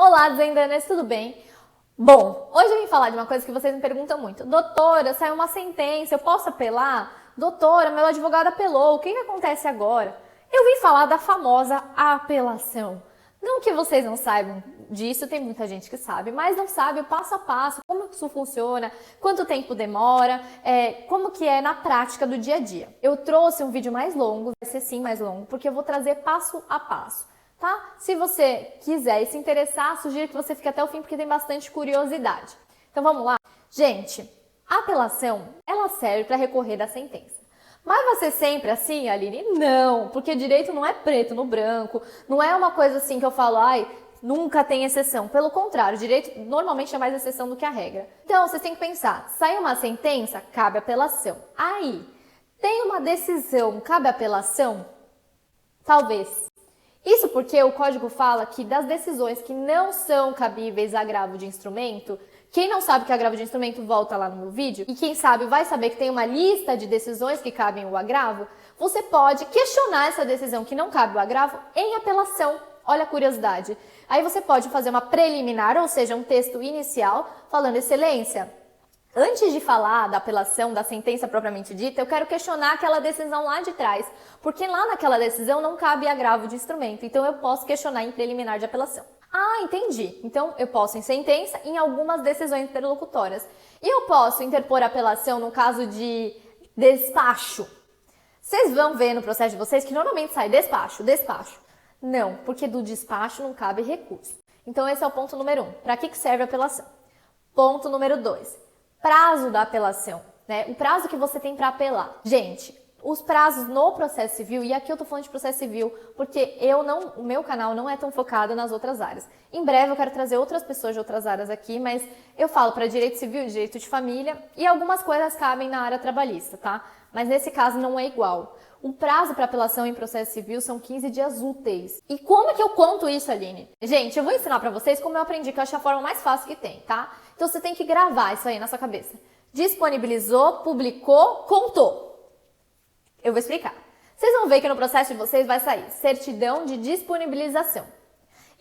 Olá, Zendanas, tudo bem? Bom, hoje eu vim falar de uma coisa que vocês me perguntam muito. Doutora, saiu uma sentença, eu posso apelar? Doutora, meu advogado apelou, o que acontece agora? Eu vim falar da famosa apelação. Não que vocês não saibam disso, tem muita gente que sabe, mas não sabe o passo a passo, como isso funciona, quanto tempo demora, como que é na prática do dia a dia. Eu trouxe um vídeo mais longo, vai ser sim mais longo, porque eu vou trazer passo a passo. Tá? Se você quiser e se interessar, sugiro que você fique até o fim porque tem bastante curiosidade. Então vamos lá? Gente, a apelação, ela serve para recorrer da sentença. Mas vai ser sempre assim, Aline? Não, porque direito não é preto no branco, não é uma coisa assim que eu falo, ai, nunca tem exceção. Pelo contrário, direito normalmente é mais exceção do que a regra. Então, vocês têm que pensar, saiu uma sentença, cabe apelação. Aí, tem uma decisão, cabe apelação? Talvez. Isso porque o código fala que das decisões que não são cabíveis a agravo de instrumento, quem não sabe que é agravo de instrumento, volta lá no meu vídeo, e quem sabe vai saber que tem uma lista de decisões que cabem o agravo, você pode questionar essa decisão que não cabe o agravo em apelação. Olha a curiosidade. Aí você pode fazer uma preliminar, ou seja, um texto inicial, falando, excelência, antes de falar da apelação, da sentença propriamente dita, eu quero questionar aquela decisão lá de trás, porque lá naquela decisão não cabe agravo de instrumento, então eu posso questionar em preliminar de apelação. Ah, entendi. Então eu posso em sentença em algumas decisões interlocutórias. E eu posso interpor apelação no caso de despacho. Vocês vão ver no processo de vocês que normalmente sai despacho, despacho. Não, porque do despacho não cabe recurso. Então esse é o ponto número 1. Para que serve a apelação? Ponto número 2. Prazo da apelação, né? O prazo que você tem para apelar. Gente, os prazos no processo civil, e aqui eu tô falando de processo civil, porque o meu canal não é tão focado nas outras áreas. Em breve eu quero trazer outras pessoas de outras áreas aqui, mas eu falo para direito civil, direito de família, e algumas coisas cabem na área trabalhista, tá? Mas nesse caso não é igual. O prazo para apelação em processo civil são 15 dias úteis. E como é que eu conto isso, Aline? Gente, eu vou ensinar para vocês como eu aprendi, que eu acho a forma mais fácil que tem, tá? Então você tem que gravar isso aí na sua cabeça. Disponibilizou, publicou, contou. Eu vou explicar. Vocês vão ver que no processo de vocês vai sair certidão de disponibilização.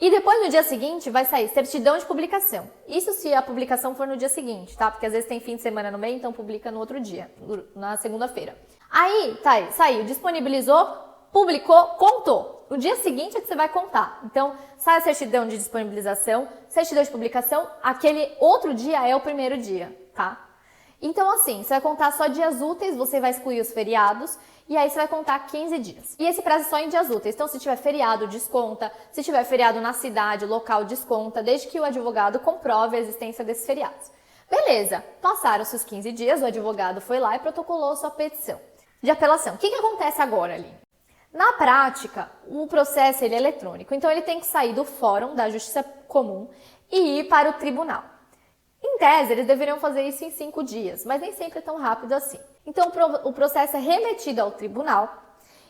E depois no dia seguinte vai sair certidão de publicação. Isso se a publicação for no dia seguinte, tá? Porque às vezes tem fim de semana no meio, então publica no outro dia, na segunda-feira. Aí, tá aí, saiu, disponibilizou, publicou, contou. No dia seguinte é que você vai contar. Então, sai a certidão de disponibilização, certidão de publicação, aquele outro dia é o primeiro dia, tá? Então, assim, você vai contar só dias úteis, você vai excluir os feriados, e aí você vai contar 15 dias. E esse prazo é só em dias úteis. Então, se tiver feriado, desconta. Se tiver feriado na cidade, local, desconta, desde que o advogado comprove a existência desses feriados. Beleza, passaram-se os 15 dias, o advogado foi lá e protocolou sua petição de apelação. O que acontece agora ali? Na prática, o processo ele é eletrônico, então ele tem que sair do fórum da Justiça Comum e ir para o tribunal. Em tese, eles deveriam fazer isso em 5 dias, mas nem sempre é tão rápido assim. Então, o processo é remetido ao tribunal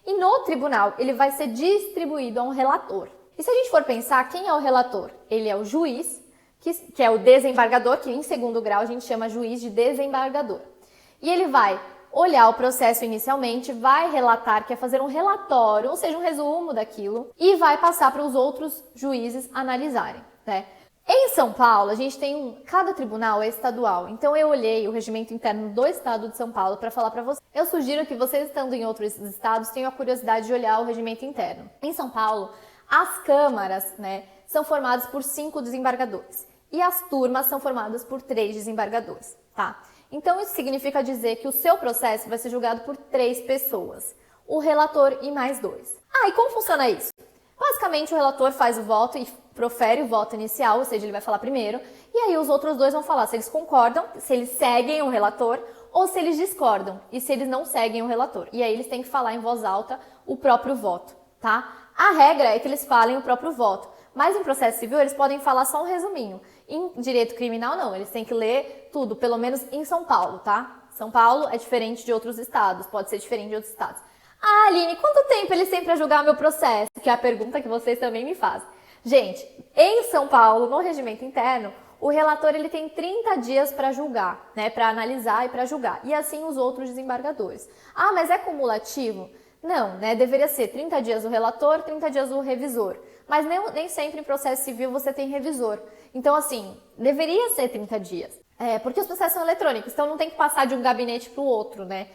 e no tribunal ele vai ser distribuído a um relator. E se a gente for pensar, quem é o relator? Ele é o juiz, que é o desembargador, que em segundo grau a gente chama juiz de desembargador. E ele vai olhar o processo inicialmente, vai relatar, quer fazer um relatório, ou seja, um resumo daquilo, e vai passar para os outros juízes analisarem, né? Em São Paulo, a gente tem cada tribunal é estadual, então eu olhei o regimento interno do estado de São Paulo para falar para vocês. Eu sugiro que vocês, estando em outros estados, tenham a curiosidade de olhar o regimento interno. Em São Paulo, as câmaras, né, são formadas por 5 desembargadores e as turmas são formadas por 3 desembargadores, tá? Então isso significa dizer que o seu processo vai ser julgado por 3 pessoas, o relator e mais 2. Ah, e como funciona isso? Basicamente, o relator faz o voto e profere o voto inicial, ou seja, ele vai falar primeiro, e aí os outros 2 vão falar se eles concordam, se eles seguem o relator, ou se eles discordam, e se eles não seguem o relator. E aí eles têm que falar em voz alta o próprio voto, tá? A regra é que eles falem o próprio voto, mas em processo civil eles podem falar só um resuminho. Em direito criminal, não, eles têm que ler tudo, pelo menos em São Paulo, tá? São Paulo é diferente de outros estados, pode ser diferente de outros estados. Ah, Aline, quanto tempo eles têm para julgar meu processo? Que é a pergunta que vocês também me fazem. Gente, em São Paulo, no regimento interno, o relator ele tem 30 dias para julgar, né? Para analisar e para julgar. E assim os outros desembargadores. Ah, mas é cumulativo? Não, né? Deveria ser 30 dias o relator, 30 dias o revisor. mas nem sempre em processo civil você tem revisor. Então, assim, deveria ser 30 dias. Porque os processos são eletrônicos, então não tem que passar de um gabinete para o outro, né?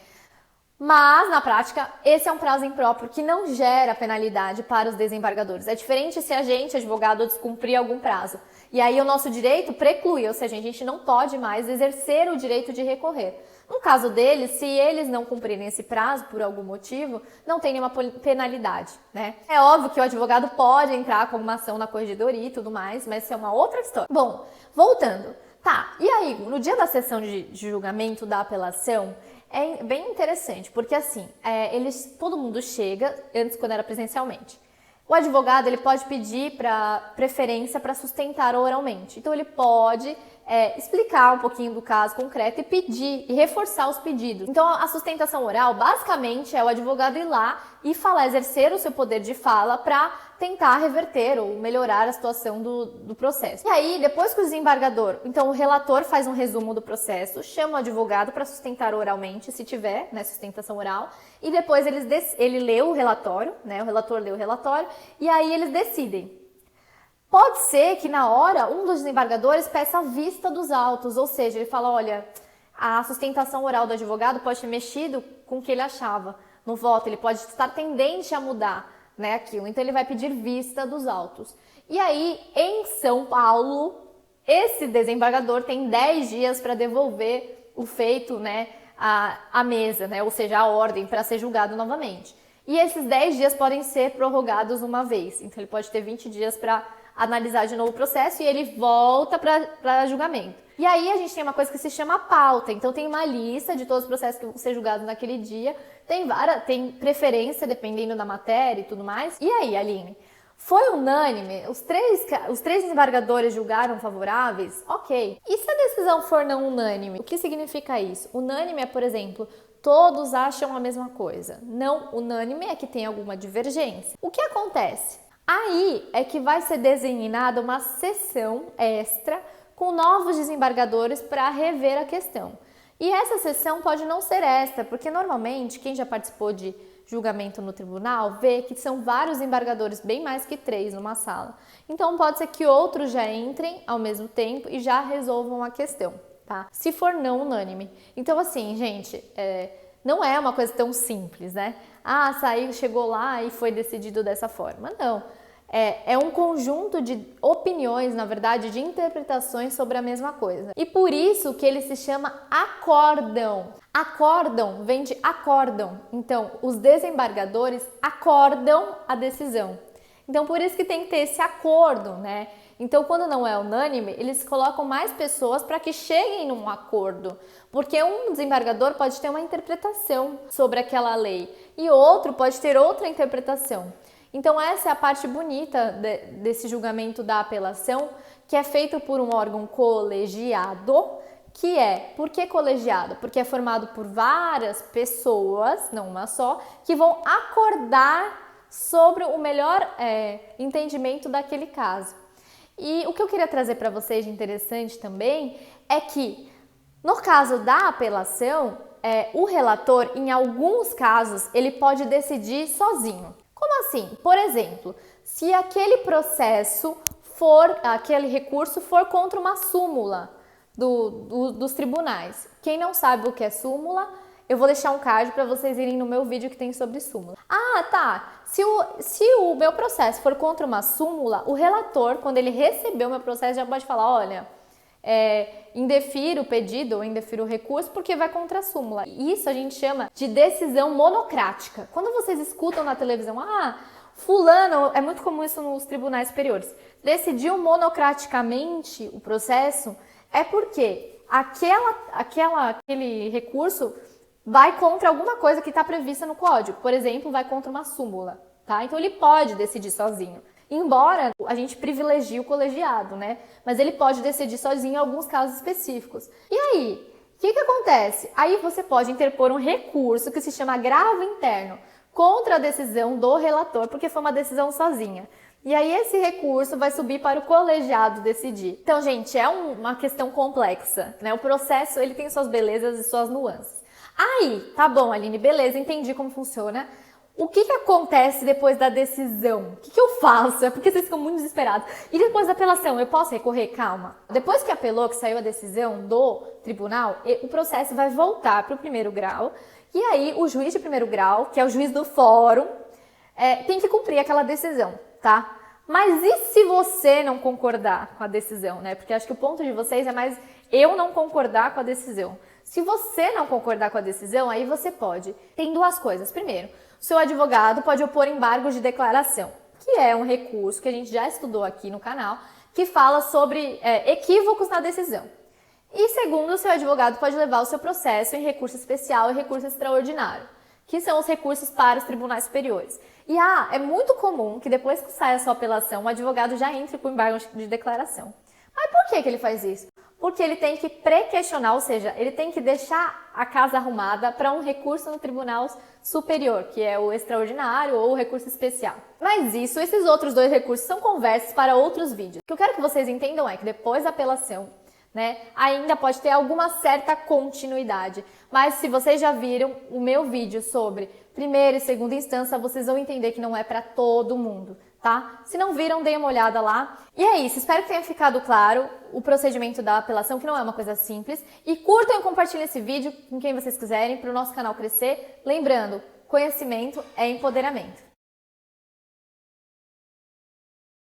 Mas, na prática, esse é um prazo impróprio que não gera penalidade para os desembargadores. É diferente se a gente, advogado, descumprir algum prazo. E aí o nosso direito preclui, ou seja, a gente não pode mais exercer o direito de recorrer. No caso deles, se eles não cumprirem esse prazo por algum motivo, não tem nenhuma penalidade, né? É óbvio que o advogado pode entrar com uma ação na corregedoria e tudo mais, mas isso é uma outra história. Bom, voltando. Tá, e aí, no dia da sessão de julgamento da apelação, é bem interessante, porque assim, todo mundo chega, antes quando era presencialmente. O advogado, ele pode pedir preferência para sustentar oralmente. Então, ele pode explicar um pouquinho do caso concreto e pedir, e reforçar os pedidos. Então, a sustentação oral, basicamente, é o advogado ir lá e falar, exercer o seu poder de fala para tentar reverter ou melhorar a situação do processo. E aí, depois que o desembargador, então o relator faz um resumo do processo, chama o advogado para sustentar oralmente, se tiver, né, sustentação oral, e depois ele lê o relatório, né, o relator lê o relatório, e aí eles decidem. Pode ser que na hora um dos desembargadores peça a vista dos autos, ou seja, ele fala, olha, a sustentação oral do advogado pode ter mexido com o que ele achava no voto, ele pode estar tendente a mudar, né, aquilo. Então ele vai pedir vista dos autos. E aí, em São Paulo, esse desembargador tem 10 dias para devolver o feito, né, à mesa, né, ou seja, a ordem para ser julgado novamente. E esses 10 dias podem ser prorrogados uma vez. Então ele pode ter 20 dias para analisar de novo o processo e ele volta para julgamento. E aí a gente tem uma coisa que se chama pauta. Então tem uma lista de todos os processos que vão ser julgados naquele dia. Tem preferência dependendo da matéria e tudo mais. E aí, Aline? Foi unânime? Os três desembargadores julgaram favoráveis? Ok. E se a decisão for não unânime? O que significa isso? Unânime é, por exemplo, todos acham a mesma coisa. Não unânime é que tem alguma divergência. O que acontece? Aí é que vai ser designada uma sessão extra com novos desembargadores para rever a questão. E essa sessão pode não ser extra, porque normalmente quem já participou de julgamento no tribunal vê que são vários desembargadores, bem mais que 3 numa sala. Então pode ser que outros já entrem ao mesmo tempo e já resolvam a questão, tá? Se for não unânime. Então assim, gente, não é uma coisa tão simples, né? Ah, saiu, chegou lá e foi decidido dessa forma. Não. É um conjunto de opiniões, na verdade, de interpretações sobre a mesma coisa. E por isso que ele se chama acórdão. Acórdão vem de acórdão. Então, os desembargadores acordam a decisão. Então, por isso que tem que ter esse acordo, né? Então, quando não é unânime, eles colocam mais pessoas para que cheguem num acordo. Porque um desembargador pode ter uma interpretação sobre aquela lei e outro pode ter outra interpretação. Então essa é a parte bonita desse julgamento da apelação, que é feito por um órgão colegiado, por que colegiado? Porque é formado por várias pessoas, não uma só, que vão acordar sobre o melhor entendimento daquele caso. E o que eu queria trazer para vocês de interessante também é que, no caso da apelação, o relator, em alguns casos, ele pode decidir sozinho. Como assim? Por exemplo, se aquele recurso for contra uma súmula dos tribunais. Quem não sabe o que é súmula, eu vou deixar um card para vocês irem no meu vídeo que tem sobre súmula. Ah, tá. Se o meu processo for contra uma súmula, o relator, quando ele receber o meu processo, já pode falar, olha, indefiro o pedido ou indefiro o recurso porque vai contra a súmula. Isso a gente chama de decisão monocrática. Quando vocês escutam na televisão, fulano, é muito comum isso nos tribunais superiores, decidiu monocraticamente o processo, é porque aquele recurso vai contra alguma coisa que está prevista no código. Por exemplo, vai contra uma súmula, tá? Então ele pode decidir sozinho. Embora a gente privilegie o colegiado, né? Mas ele pode decidir sozinho em alguns casos específicos. E aí, o que acontece? Aí você pode interpor um recurso que se chama agravo interno contra a decisão do relator, porque foi uma decisão sozinha. E aí esse recurso vai subir para o colegiado decidir. Então, gente, é uma questão complexa, né? O processo, ele tem suas belezas e suas nuances. Aí, tá bom, Aline, beleza, entendi como funciona. O que acontece depois da decisão? O que eu faço? É porque vocês ficam muito desesperados. E depois da apelação, eu posso recorrer? Calma. Depois que apelou, que saiu a decisão do tribunal, o processo vai voltar para o primeiro grau. E aí, o juiz de primeiro grau, que é o juiz do fórum, tem que cumprir aquela decisão, tá? Mas e se você não concordar com a decisão, né? Porque acho que o ponto de vocês é mais eu não concordar com a decisão. Se você não concordar com a decisão, aí você pode. Tem duas coisas. Primeiro, o seu advogado pode opor embargo de declaração, que é um recurso que a gente já estudou aqui no canal, que fala sobre equívocos na decisão. E segundo, o seu advogado pode levar o seu processo em recurso especial e recurso extraordinário, que são os recursos para os tribunais superiores. E é muito comum que depois que sai a sua apelação, o advogado já entre com embargo de declaração. Mas por que ele faz isso? Porque ele tem que pré-questionar, ou seja, ele tem que deixar a casa arrumada para um recurso no Tribunal Superior, que é o extraordinário ou o recurso especial. Mas esses outros dois recursos são conversas para outros vídeos. O que eu quero que vocês entendam é que depois da apelação, né, ainda pode ter alguma certa continuidade. Mas se vocês já viram o meu vídeo sobre primeira e segunda instância, vocês vão entender que não é para todo mundo, tá? Se não viram, deem uma olhada lá. E é isso, espero que tenha ficado claro o procedimento da apelação, que não é uma coisa simples. E curtam e compartilhem esse vídeo com quem vocês quiserem para o nosso canal crescer. Lembrando, conhecimento é empoderamento.